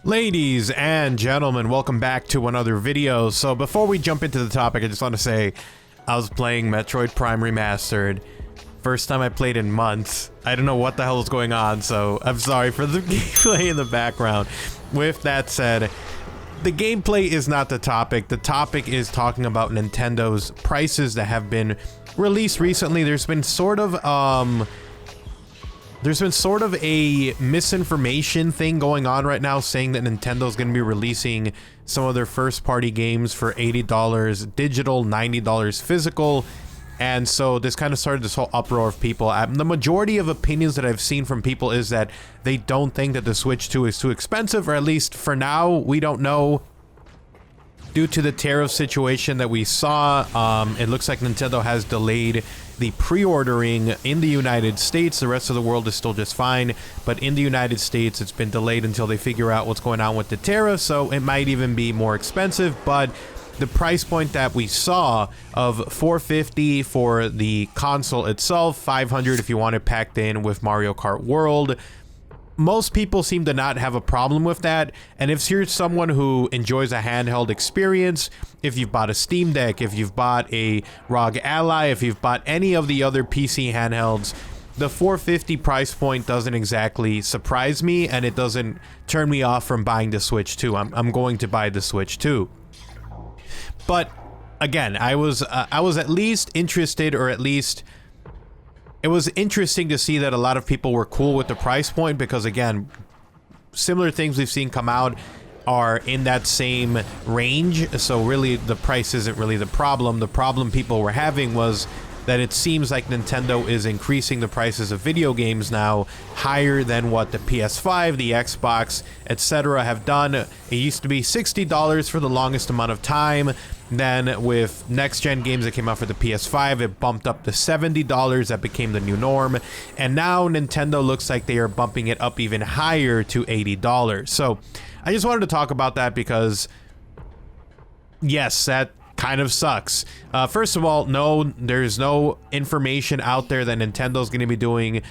Ladies and gentlemen, welcome back to another video. So before we jump into the topic, I just want to say I was playing Metroid Prime Remastered. First time I played in months. I don't know what the hell is going on, so I'm sorry for the gameplay in the background. With that said, the gameplay is not the topic. The topic is talking about Nintendo's prices that have been released recently. There's been sort of a misinformation thing going on right now, saying that Nintendo's going to be releasing some of their first-party games for $80 digital, $90 physical. And so this kind of started this whole uproar of people. The majority of opinions that I've seen from people is that they don't think that the Switch 2 is too expensive, or at least for now, we don't know. Due to the tariff situation that we saw, it looks like Nintendo has delayed the pre-ordering in the United States. The rest of the world is still just fine, but in the United States, it's been delayed until they figure out what's going on with the tariff, so it might even be more expensive. But the price point that we saw of $450 for the console itself, $500 if you want it packed in with Mario Kart World, most people seem to not have a problem with that. And if you're someone who enjoys a handheld experience, if you've bought a Steam Deck, if you've bought a ROG Ally, if you've bought any of the other PC handhelds, the $450 price point doesn't exactly surprise me, and it doesn't turn me off from buying the Switch 2. I'm going to buy the Switch 2. But again, I was at least interested, or at least it was interesting to see that a lot of people were cool with the price point, because again, similar things we've seen come out are in that same range. So really the price isn't really the problem. The problem people were having was that it seems like Nintendo is increasing the prices of video games now higher than what the PS5, the Xbox, etc. have done. It used to be $60 for the longest amount of time. Then with next-gen games that came out for the PS5, it bumped up to $70. That became the new norm. And now Nintendo looks like they are bumping it up even higher to $80. So I just wanted to talk about that because, yes, that kind of sucks. First of all, no, there's no information out there that Nintendo's going to be doing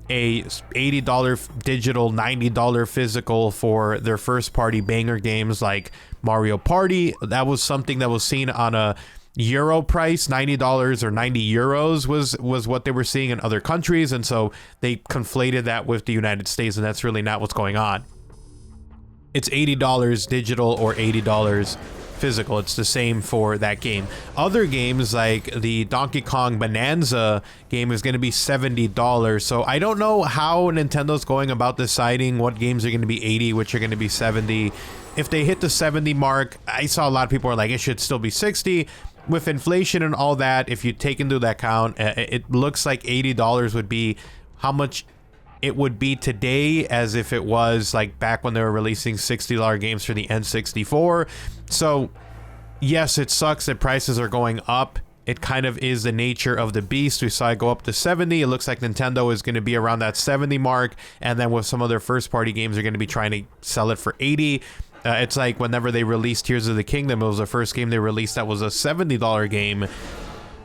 a $80 digital, $90 physical for their first party banger games like Mario Party. That was something that was seen on a euro price. $90 or 90 euros was what they were seeing in other countries, and so they conflated that with the United States, and that's really not what's going on. It's $80 digital or $80 physical. It's the same for that game. Other games like the Donkey Kong Bonanza game is going to be $70. So I don't know how Nintendo's going about deciding what games are going to be 80, which are going to be 70. If they hit the 70 mark, I saw a lot of people are like, it should still be 60. With inflation and all that, if you take into account, it looks like $80 would be how much it would be today, as if it was like back when they were releasing $60 games for the N64. So yes, it sucks that prices are going up. It kind of is the nature of the beast. We saw it go up to 70. It looks like Nintendo is going to be around that 70 mark, and then with some of their first party games, they're going to be trying to sell it for 80. It's like whenever they released Tears of the Kingdom, it was the first game they released that was a $70 game,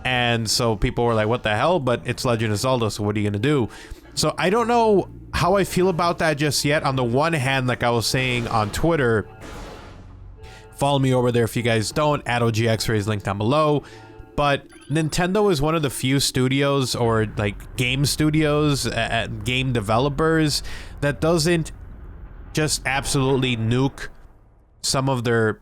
and so people were like, what the hell? But it's Legend of Zelda, so what are you going to do? So I don't know how I feel about that just yet. On the one hand, like I was saying on Twitter, follow me over there if you guys don't, at OGXRAYZ, link down below. But Nintendo is one of the few studios, or like game studios, game developers, that doesn't just absolutely nuke some of their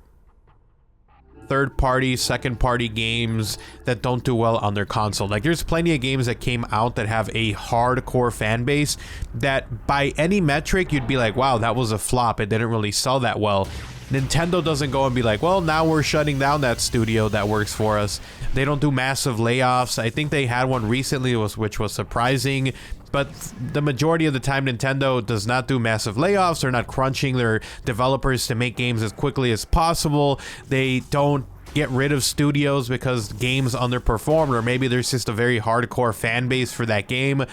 third-party, second-party games that don't do well on their console. Like, there's plenty of games that came out that have a hardcore fan base that by any metric you'd be like, wow, that was a flop, it didn't really sell that well. Nintendo doesn't go and be like, well, now we're shutting down that studio that works for us. They don't do massive layoffs. I think they had one recently, which was surprising, but the majority of the time Nintendo does not do massive layoffs. They're not crunching their developers to make games as quickly as possible. They don't get rid of studios because games underperformed, or maybe there's just a very hardcore fan base for that game.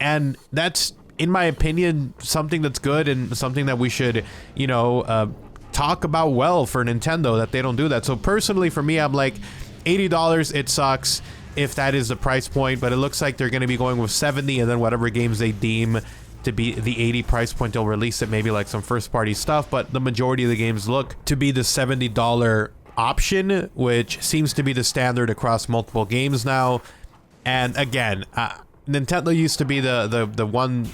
And that's, in my opinion, something that's good and something that we should, you know, talk about well for Nintendo, that they don't do that. So personally for me, I'm like, $80, it sucks if that is the price point, but it looks like they're going to be going with 70, and then whatever games they deem to be the 80 price point. They'll release it maybe like some first party stuff, but the majority of the games look to be the $70 option, which seems to be the standard across multiple games now. And again, Nintendo used to be the one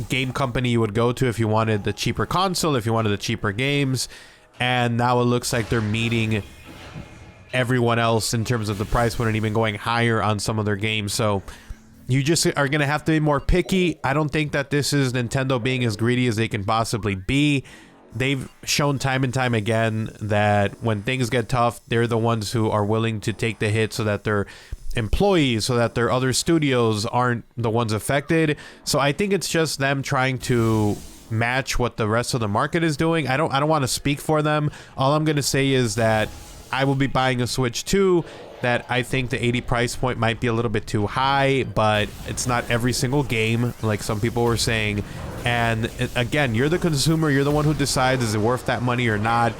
game company you would go to if you wanted the cheaper console, if you wanted the cheaper games, and now it looks like they're meeting everyone else in terms of the price point and even going higher on some of their games. So you just are going to have to be more picky. I don't think that this is Nintendo being as greedy as they can possibly be. They've shown time and time again that when things get tough, they're the ones who are willing to take the hit so that their employees, so that their other studios aren't the ones affected. So I think it's just them trying to match what the rest of the market is doing. I don't want to speak for them. All I'm going to say is that I will be buying a Switch 2, that I think the 80 price point might be a little bit too high, but it's not every single game like some people were saying. And again, you're the consumer, you're the one who decides, is it worth that money or not.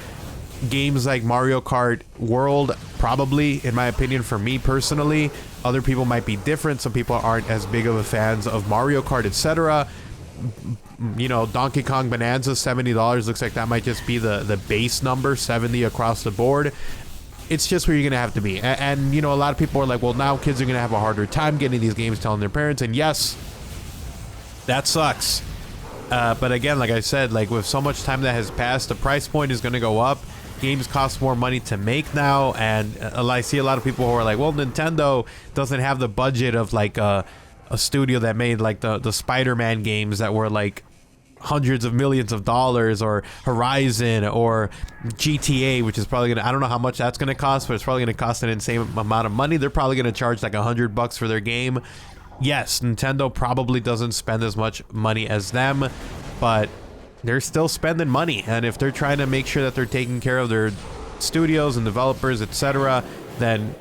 Games like Mario Kart World, probably, in my opinion, for me personally. Other people might be different. Some people aren't as big of a fans of Mario Kart, etc. You know, Donkey Kong Bonanza, $70. Looks like that might just be the base number, 70 across the board. It's just where you're gonna have to be. And you know, a lot of people are like, well, now kids are gonna have a harder time getting these games, telling their parents. And yes, that sucks. But again, like I said, like with so much time that has passed, the price point is gonna go up. Games cost more money to make now, and I see a lot of people who are like, well, Nintendo doesn't have the budget of like a studio that made like the Spider-Man games that were like hundreds of millions of dollars, or Horizon, or GTA, which is probably gonna, I don't know how much that's gonna cost, but it's probably gonna cost an insane amount of money. They're probably gonna charge like $100 for their game. Yes, Nintendo probably doesn't spend as much money as them, but they're still spending money, and if they're trying to make sure that they're taking care of their studios and developers, etc., then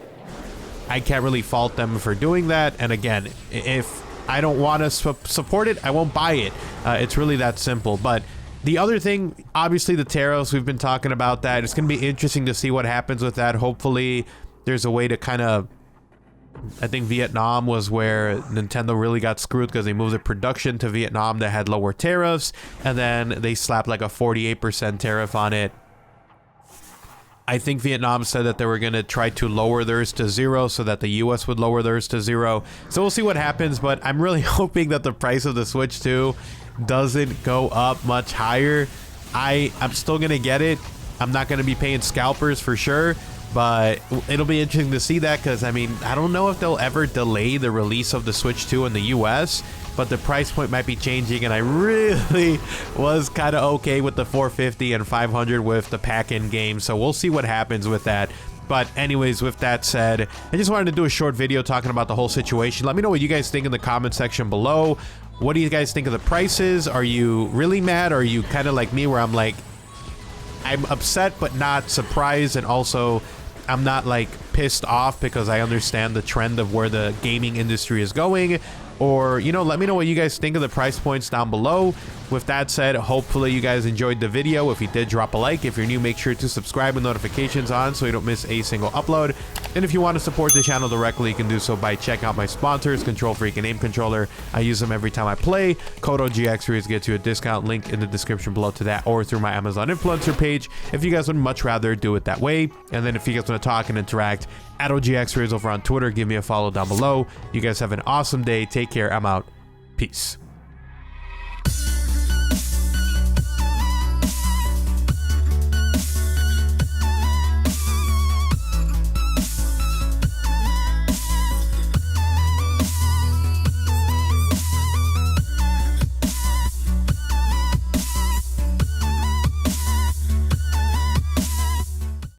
I can't really fault them for doing that. And again, if I don't want to support it, I won't buy it. It's really that simple. But the other thing, obviously the tariffs, we've been talking about that. It's going to be interesting to see what happens with that. Hopefully there's a way to kind of, I think Vietnam was where Nintendo really got screwed, because they moved the production to Vietnam that had lower tariffs, and then they slapped like a 48% tariff on it. I think Vietnam said that they were going to try to lower theirs to 0 so that the US would lower theirs to 0. So we'll see what happens, but I'm really hoping that the price of the Switch 2 doesn't go up much higher. I'm still going to get it. I'm not going to be paying scalpers for sure, but it'll be interesting to see that, because I mean, I don't know if they'll ever delay the release of the Switch 2 in the US, but the price point might be changing, and I really was kind of okay with the $450 and $500 with the pack-in game, so we'll see what happens with that. But anyways, with that said, I just wanted to do a short video talking about the whole situation. Let me know what you guys think in the comment section below. What do you guys think of the prices? Are you really mad? Or are you kind of like me, where I'm like, I'm upset but not surprised, and also I'm not like pissed off because I understand the trend of where the gaming industry is going? Or, you know, let me know what you guys think of the price points down below. With that said, hopefully you guys enjoyed the video. If you did, drop a like. If you're new, make sure to subscribe with notifications on so you don't miss a single upload. And if you want to support the channel directly, you can do so by checking out my sponsors, Control Freak and Aim Controller. I use them every time I play. Code OGXRAYZ gets you a discount, link in the description below to that, or through my Amazon influencer page if you guys would much rather do it that way. And then if you guys want to talk and interact, at OGXRAYZ over on Twitter, give me a follow down below. You guys have an awesome day. Take care. I'm out. Peace.